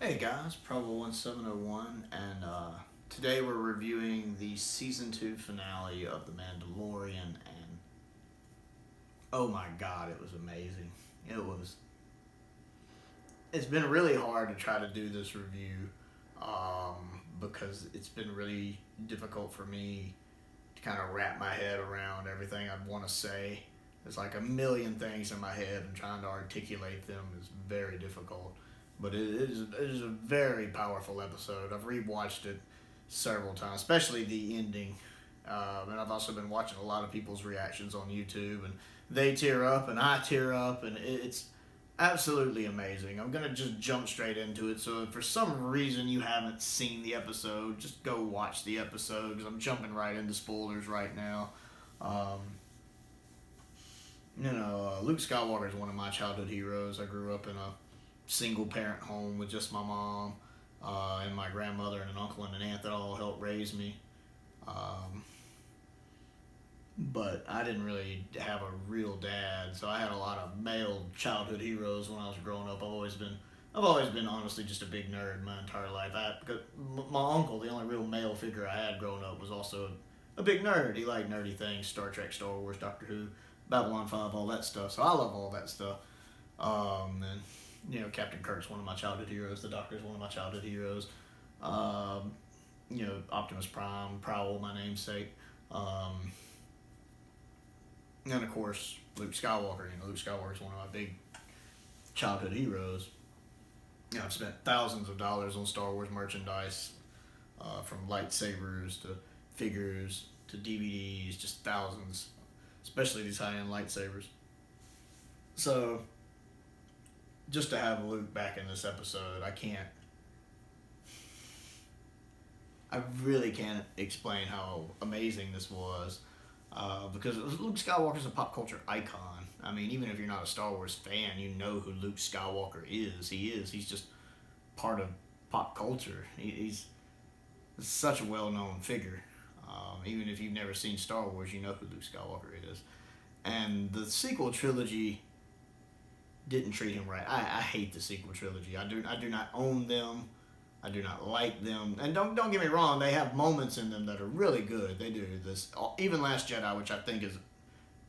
Hey guys, Provo1701, and today we're reviewing the Season 2 finale of The Mandalorian, and oh my god, it was amazing. It's been really hard to try to do this review, because it's been really difficult for me to kind of wrap my head around everything I'd want to say. There's like a million things in my head, and trying to articulate them is very difficult. But it is a very powerful episode. I've rewatched it several times, especially the ending. And I've also been watching a lot of people's reactions on YouTube, and they tear up, and I tear up, and it's absolutely amazing. I'm gonna just jump straight into it. So if for some reason you haven't seen the episode, just go watch the episode because I'm jumping right into spoilers right now. Luke Skywalker is one of my childhood heroes. I grew up in a single parent home with just my mom and my grandmother and an uncle and an aunt that all helped raise me. But I didn't really have a real dad, so I had a lot of male childhood heroes when I was growing up. I've always been honestly just a big nerd my entire life. My uncle, the only real male figure I had growing up, was also a big nerd. He liked nerdy things: Star Trek, Star Wars, Doctor Who, Babylon 5, all that stuff. So I love all that stuff. And Captain Kirk's one of my childhood heroes. The Doctor's one of my childhood heroes. Optimus Prime, Prowl, my namesake. And of course, Luke Skywalker. Luke Skywalker is one of my big childhood heroes. I've spent thousands of dollars on Star Wars merchandise, from lightsabers to figures to DVDs, just thousands, especially these high-end lightsabers. So, just to have Luke back in this episode, I really can't explain how amazing this was, because Luke Skywalker's a pop culture icon. I mean, even if you're not a Star Wars fan, you know who Luke Skywalker is. He's just part of pop culture. He's such a well-known figure. Even if you've never seen Star Wars, you know who Luke Skywalker is. And the sequel trilogy didn't treat him right. I hate the sequel trilogy. I do not own them. I do not like them. And don't get me wrong, they have moments in them that are really good. They do. Even Last Jedi, which I think is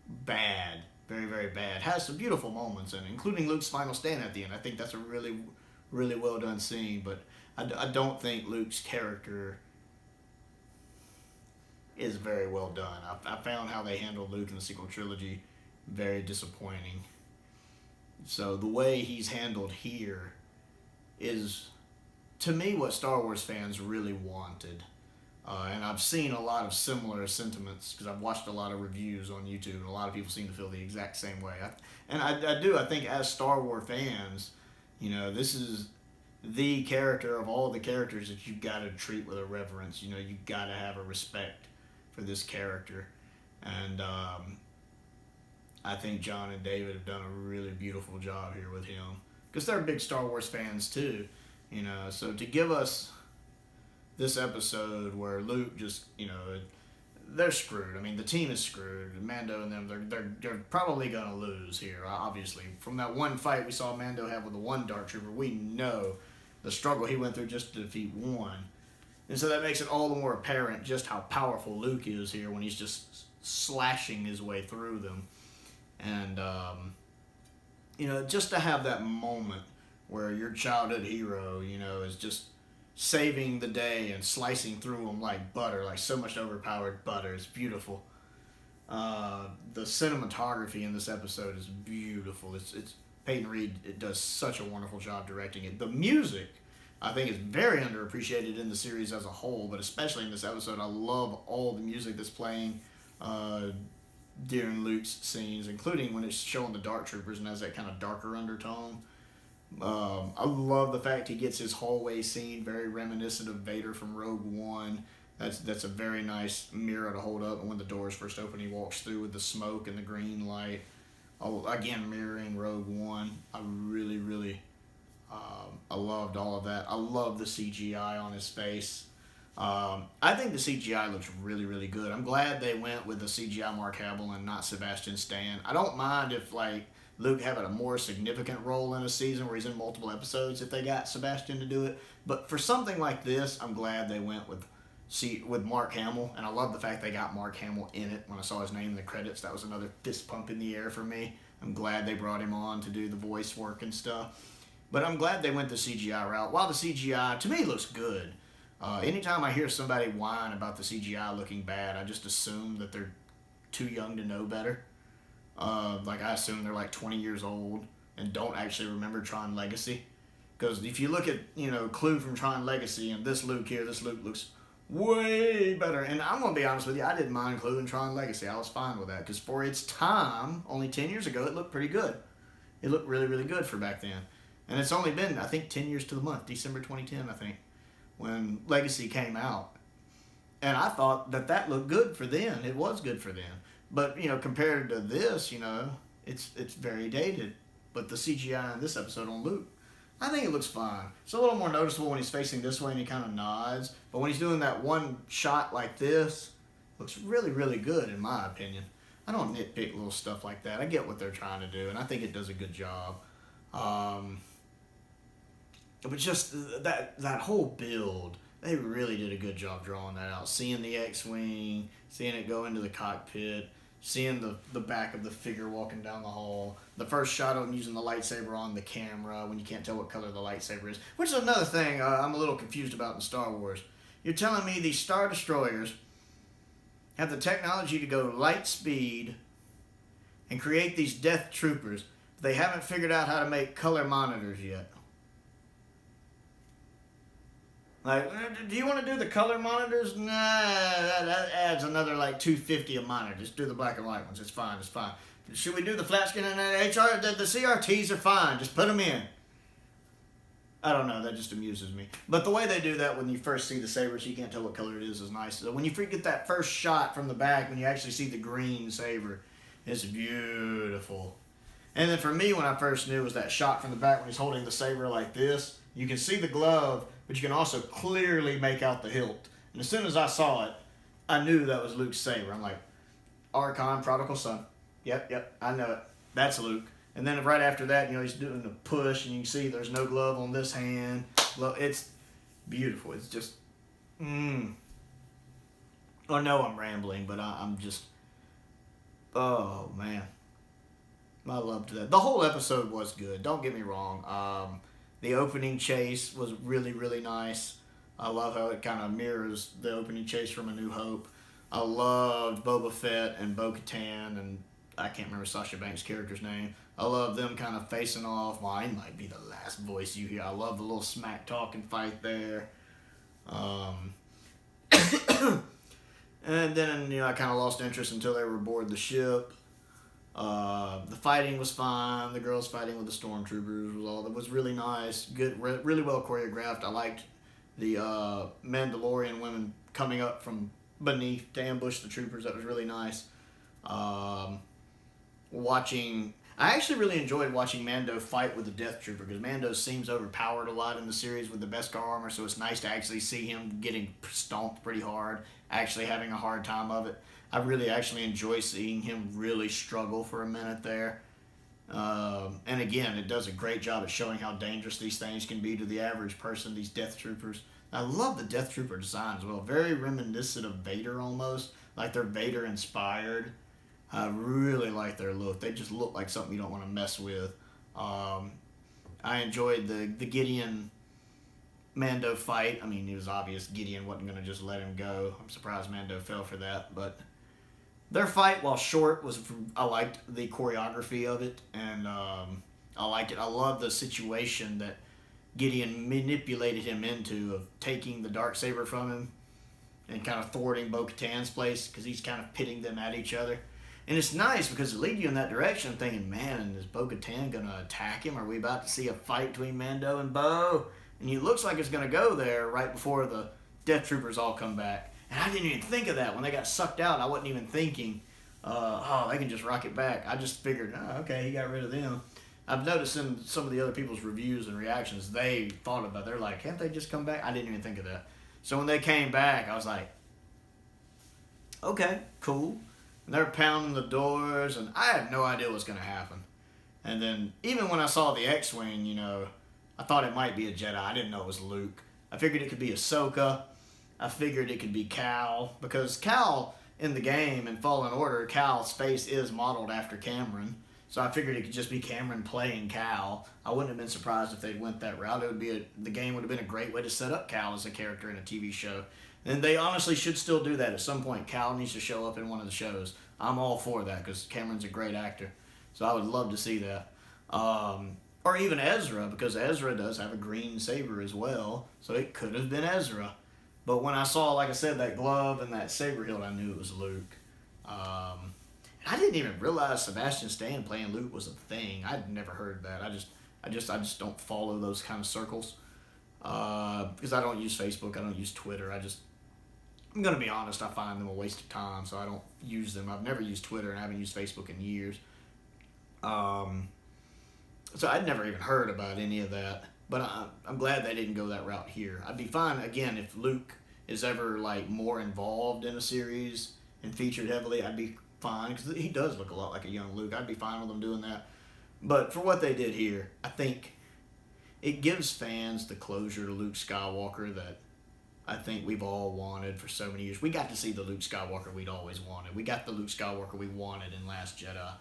bad, very, very bad, has some beautiful moments in it, including Luke's final stand at the end. I think that's a really, really well done scene, but I don't think Luke's character is very well done. I found how they handled Luke in the sequel trilogy very disappointing. So the way he's handled here is, to me, what Star Wars fans really wanted. And I've seen a lot of similar sentiments because I've watched a lot of reviews on YouTube, and a lot of people seem to feel the exact same way. I think as Star Wars fans, this is the character of all the characters that you've got to treat with a reverence. You've got to have a respect for this character. And I think John and David have done a really beautiful job here with him, because they're big Star Wars fans too. So to give us this episode where Luke just, they're screwed. I mean, the team is screwed. Mando and them, they're probably gonna lose here. Obviously, from that one fight we saw Mando have with the one Dark Trooper, we know the struggle he went through just to defeat one. And so that makes it all the more apparent just how powerful Luke is here when he's just slashing his way through them. And, just to have that moment where your childhood hero, is just saving the day and slicing through them like butter, like so much overpowered butter. It's beautiful. The cinematography in this episode is beautiful. It's Peyton Reed, it does such a wonderful job directing it. The music, I think, is very underappreciated in the series as a whole, but especially in this episode. I love all the music that's playing during Luke's scenes, including when it's showing the Dark Troopers and has that kind of darker undertone. I love the fact he gets his hallway scene very reminiscent of Vader from Rogue One. That's a very nice mirror to hold up, and when the doors first open, he walks through with the smoke and the green light. Again, mirroring Rogue One. I really, really I loved all of that. I love the CGI on his face. I think the CGI looks really, really good. I'm glad they went with the CGI Mark Hamill and not Sebastian Stan. I don't mind if Luke having a more significant role in a season where he's in multiple episodes if they got Sebastian to do it. But for something like this, I'm glad they went with Mark Hamill, and I love the fact they got Mark Hamill in it. When I saw his name in the credits, that was another fist pump in the air for me. I'm glad they brought him on to do the voice work and stuff. But I'm glad they went the CGI route. While the CGI, to me, looks good. Anytime I hear somebody whine about the CGI looking bad, I just assume that they're too young to know better. Like, I assume they're like 20 years old and don't actually remember Tron Legacy. Because if you look at, Clue from Tron Legacy and this Luke here, this Luke looks way better. And I'm going to be honest with you, I didn't mind Clue and Tron Legacy. I was fine with that. Because for its time, only 10 years ago, it looked pretty good. It looked really, really good for back then. And it's only been, I think, 10 years to the month. December 2010, I think, when Legacy came out. And I thought that looked good for then. It was good for then. But, compared to this, it's very dated. But the CGI in this episode on Luke, I think it looks fine. It's a little more noticeable when he's facing this way and he kind of nods. But when he's doing that one shot like this, it looks really, really good in my opinion. I don't nitpick little stuff like that. I get what they're trying to do, and I think it does a good job. But just that whole build, they really did a good job drawing that out. Seeing the X-Wing, seeing it go into the cockpit, seeing the back of the figure walking down the hall. The first shot of him using the lightsaber on the camera when you can't tell what color the lightsaber is. Which is another thing I'm a little confused about in Star Wars. You're telling me these Star Destroyers have the technology to go light speed and create these Death Troopers, but they haven't figured out how to make color monitors yet. Like, do you want to do the color monitors? Nah, that adds another like $250 a monitor. Just do the black and white ones. It's fine. Should we do the flat screen and the CRTs are fine. Just put them in. I don't know. That just amuses me. But the way they do that when you first see the saber, so you can't tell what color it is nice. So when you get that first shot from the back, when you actually see the green saber, it's beautiful. And then for me, when I first knew, was that shot from the back when he's holding the saber like this. You can see the glove, but you can also clearly make out the hilt. And as soon as I saw it, I knew that was Luke's saber. I'm like, Archon, prodigal son. Yep, I know it. That's Luke. And then right after that, he's doing the push, and you can see there's no glove on this hand. It's beautiful. It's just, I know I'm rambling, but I'm just, oh, man. I loved that. The whole episode was good. Don't get me wrong. The opening chase was really, really nice. I love how it kind of mirrors the opening chase from A New Hope. I loved Boba Fett and Bo-Katan, and I can't remember Sasha Banks' character's name. I love them kind of facing off. Mine might be the last voice you hear. I love the little smack talking fight there. And then, I kind of lost interest until they were aboard the ship. The fighting was fine. The girls fighting with the stormtroopers was really nice. Good, really well choreographed. I liked the Mandalorian women coming up from beneath to ambush the troopers. That was really nice. I actually really enjoyed watching Mando fight with the Death Trooper, because Mando seems overpowered a lot in the series with the Beskar armor, so it's nice to actually see him getting stomped pretty hard, actually having a hard time of it. I really actually enjoy seeing him really struggle for a minute there. And again, it does a great job at showing how dangerous these things can be to the average person, these Death Troopers. I love the Death Trooper design as well. Very reminiscent of Vader almost, like they're Vader inspired. I really like their look. They just look like something you don't want to mess with. I enjoyed the Gideon Mando fight. I mean, it was obvious Gideon wasn't going to just let him go. I'm surprised Mando fell for that. But their fight, while short, I liked the choreography of it. And I liked it. I love the situation that Gideon manipulated him into, of taking the Darksaber from him and kind of thwarting Bo-Katan's place, because he's kind of pitting them at each other. And it's nice because it leads you in that direction, thinking, man, is Bo-Katan going to attack him? Are we about to see a fight between Mando and Bo? And it looks like it's going to go there right before the Death Troopers all come back. And I didn't even think of that. When they got sucked out, I wasn't even thinking, they can just rock it back. I just figured, okay, he got rid of them. I've noticed in some of the other people's reviews and reactions, they thought about it. They're like, can't they just come back? I didn't even think of that. So when they came back, I was like, okay, cool. And they're pounding the doors, and I had no idea what was going to happen. And then even when I saw the X-Wing, I thought it might be a Jedi. I didn't know it was Luke. I figured it could be Ahsoka. I figured it could be Cal, because Cal in the game in Fallen Order, Cal's face is modeled after Cameron. So I figured it could just be Cameron playing Cal. I wouldn't have been surprised if they'd went that route. The game would have been a great way to set up Cal as a character in a TV show. And they honestly should still do that at some point. Cal needs to show up in one of the shows. I'm all for that because Cameron's a great actor. So I would love to see that. Or even Ezra, because Ezra does have a green saber as well. So it could have been Ezra. But when I saw, like I said, that glove and that saber hilt, I knew it was Luke. I didn't even realize Sebastian Stan playing Luke was a thing. I'd never heard that. I just don't follow those kind of circles because I don't use Facebook. I don't use Twitter. I'm gonna be honest. I find them a waste of time, so I don't use them. I've never used Twitter and I haven't used Facebook in years. So I'd never even heard about any of that. But I'm glad they didn't go that route here. I'd be fine again if Luke is ever like more involved in a series and featured heavily. I'd be fine because he does look a lot like a young Luke. I'd be fine with them doing that. But for what they did here, I think it gives fans the closure to Luke Skywalker that I think we've all wanted for so many years. We got to see the Luke Skywalker we'd always wanted. We got the Luke Skywalker we wanted in Last Jedi.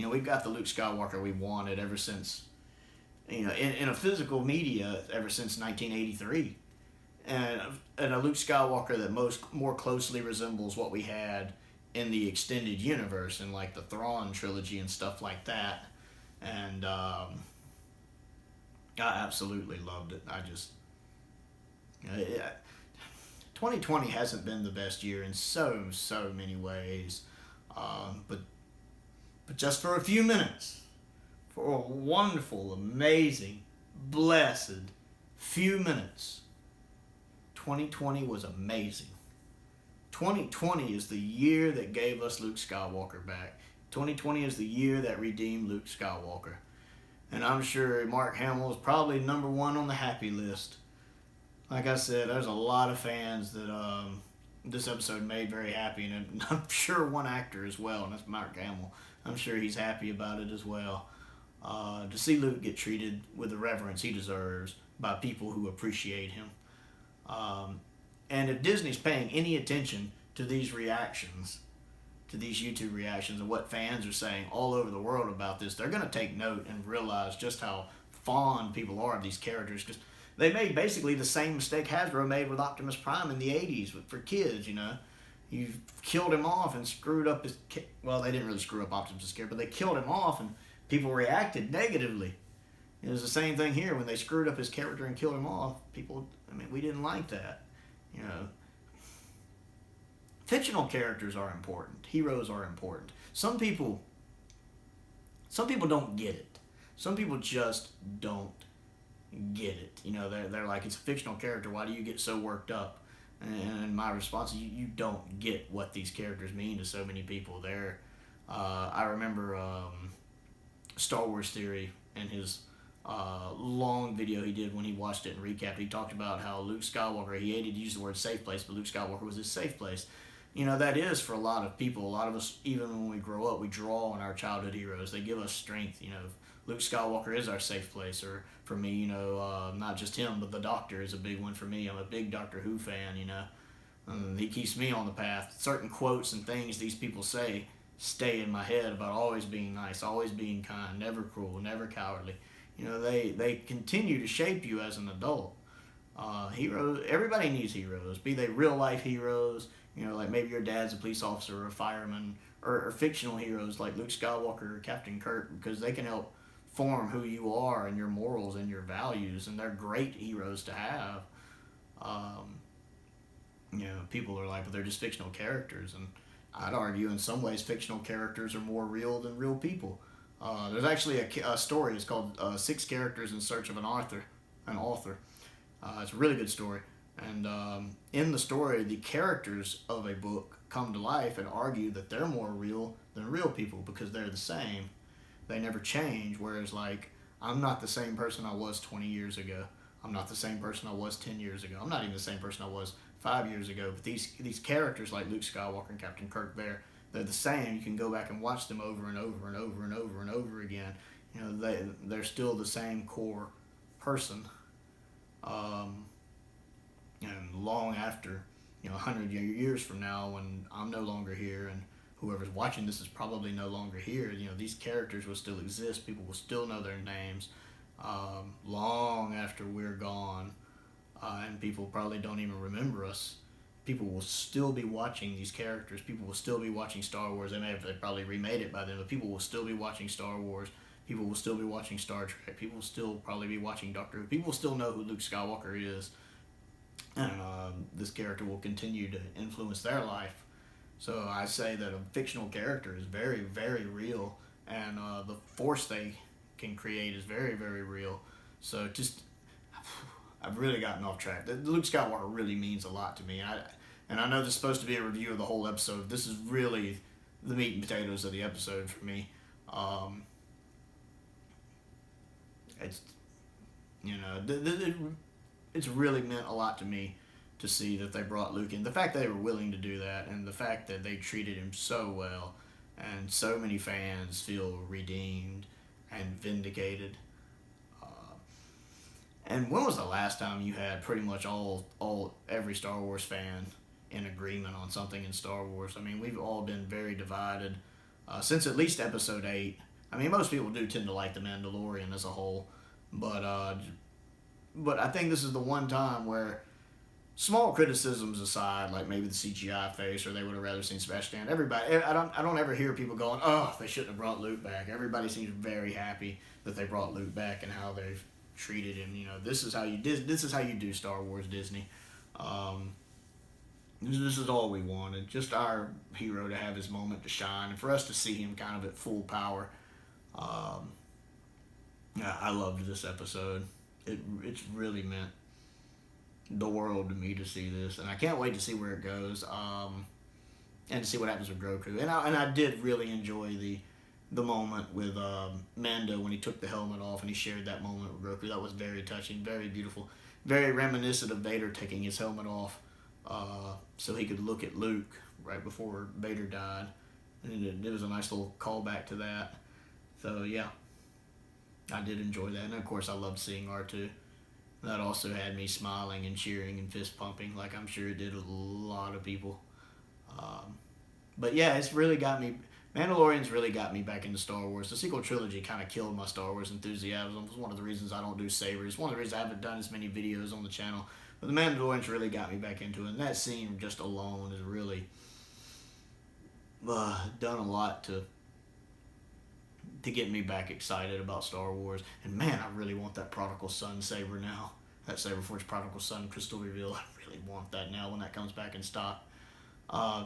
We've got the Luke Skywalker we wanted ever since, in a physical media ever since 1983. And a Luke Skywalker that more closely resembles what we had in the extended universe and like the Thrawn trilogy and stuff like that. And I absolutely loved it. 2020 hasn't been the best year in so many ways. But just for a few minutes, for a wonderful, amazing, blessed few minutes, 2020 was amazing. 2020 is the year that gave us Luke Skywalker back. 2020 is the year that redeemed Luke Skywalker. And I'm sure Mark Hamill is probably number one on the happy list. Like I said, there's a lot of fans that this episode made very happy, and I'm sure one actor as well, and that's Mark Hamill. I'm sure he's happy about it as well. To see Luke get treated with the reverence he deserves by people who appreciate him. And if Disney's paying any attention to these reactions, to these YouTube reactions and what fans are saying all over the world about this, they're going to take note and realize just how fond people are of these characters. Because they made basically the same mistake Hasbro made with Optimus Prime in the 80s for kids, You killed him off and screwed up his... Well, they didn't really screw up Optimus' character, but they killed him off and people reacted negatively. It was the same thing here. When they screwed up his character and killed him off, we didn't like that. Fictional characters are important. Heroes are important. Some people don't get it. Some people just don't get it. They're like, it's a fictional character. Why do you get so worked up? And my response is, you don't get what these characters mean to so many people. I remember Star Wars Theory and his long video he did when he watched it and recapped. He talked about how Luke Skywalker, he hated to use the word safe place, but Luke Skywalker was his safe place. That is for a lot of people. A lot of us, even when we grow up, we draw on our childhood heroes. They give us strength. Luke Skywalker is our safe place. Or for me, not just him, but the Doctor is a big one for me. I'm a big Doctor Who fan, he keeps me on the path. Certain quotes and things these people say stay in my head about always being nice, always being kind, never cruel, never cowardly. They continue to shape you as an adult. Heroes, everybody needs heroes, be they real life heroes, like maybe your dad's a police officer or a fireman, or fictional heroes like Luke Skywalker or Captain Kirk, because they can help form who you are and your morals and your values, and they're great heroes to have. People are like, but they're just fictional characters, and I'd argue in some ways fictional characters are more real than real people. There's actually a story. It's called 6 Characters in Search of an Author. It's a really good story. And in the story, the characters of a book come to life and argue that they're more real than real people because they're the same. They never change, whereas I'm not the same person I was 20 years ago. I'm not the same person I was 10 years ago. I'm not even the same person I was 5 years ago. But these characters like Luke Skywalker and Captain Kirk, they're the same. You can go back and watch them over and over and over and over and over again. they're still the same core person, um, and long after 100 years from now, when I'm no longer here and whoever's watching this is probably no longer here, these characters will still exist. People will still know their names, long after we're gone, and people probably don't even remember us. People will still be watching these characters. People will still be watching Star Wars. They probably remade it by then, but people will still be watching Star Wars. People will still be watching Star Trek. People will still probably be watching Doctor Who. People will still know who Luke Skywalker is, and this character will continue to influence their life. So I say that a fictional character is very, very real, and the force they can create is very, very real. So I've really gotten off track. Luke Skywalker really means a lot to me, and I know this is supposed to be a review of the whole episode. This is really the meat and potatoes of the episode for me. It's it's really meant a lot to me to see that they brought Luke in. The fact that they were willing to do that, and the fact that they treated him so well, and so many fans feel redeemed and vindicated. And when was the last time you had pretty much every Star Wars fan in agreement on something in Star Wars? I mean, we've all been very divided since at least Episode 8. I mean, most people do tend to like The Mandalorian as a whole, but I think this is the one time where, small criticisms aside, like maybe the CGI face, or they would have rather seen Sebastian. Everybody, I don't ever hear people going, "Oh, they shouldn't have brought Luke back." Everybody seems very happy that they brought Luke back and how they've treated him. This is how you do Star Wars, Disney. This is all we wanted, just our hero to have his moment to shine, and for us to see him kind of at full power. Yeah, I loved this episode. It's really meant the world to me to see this, and I can't wait to see where it goes, and to see what happens with Grogu. And I did really enjoy the moment with Mando when he took the helmet off and he shared that moment with Grogu. That was very touching, very beautiful, very reminiscent of Vader taking his helmet off, so he could look at Luke right before Vader died. And it was a nice little callback to that. So yeah, I did enjoy that, and of course I loved seeing R2. That also had me smiling and cheering and fist pumping, like I'm sure it did with a lot of people. But yeah, it's really got me. Mandalorian's really got me back into Star Wars. The sequel trilogy kind of killed my Star Wars enthusiasm. It was one of the reasons I don't do Sabers. One of the reasons I haven't done as many videos on the channel. But the Mandalorian's really got me back into it. And that scene just alone has really done a lot to get me back excited about Star Wars. And man, I really want that Prodigal Son saber now. That Saber Forge Prodigal Son crystal reveal. I really want that now when that comes back in stock.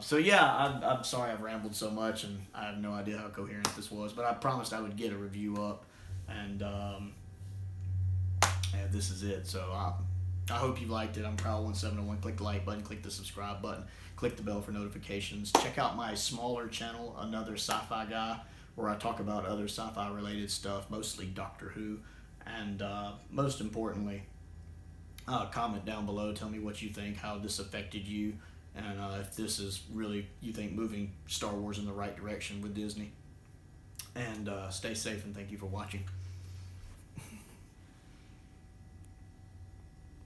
So yeah, I'm sorry I've rambled so much, and I have no idea how coherent this was, but I promised I would get a review up, and this is it. So I hope you liked it. I'm Prowl1701. Click the like button, click the subscribe button, click the bell for notifications. Check out my smaller channel, Another Sci-Fi Guy, where I talk about other sci-fi related stuff, mostly Doctor Who, and most importantly, comment down below, tell me what you think, how this affected you, and if this is really, you think, moving Star Wars in the right direction with Disney. And stay safe, and thank you for watching.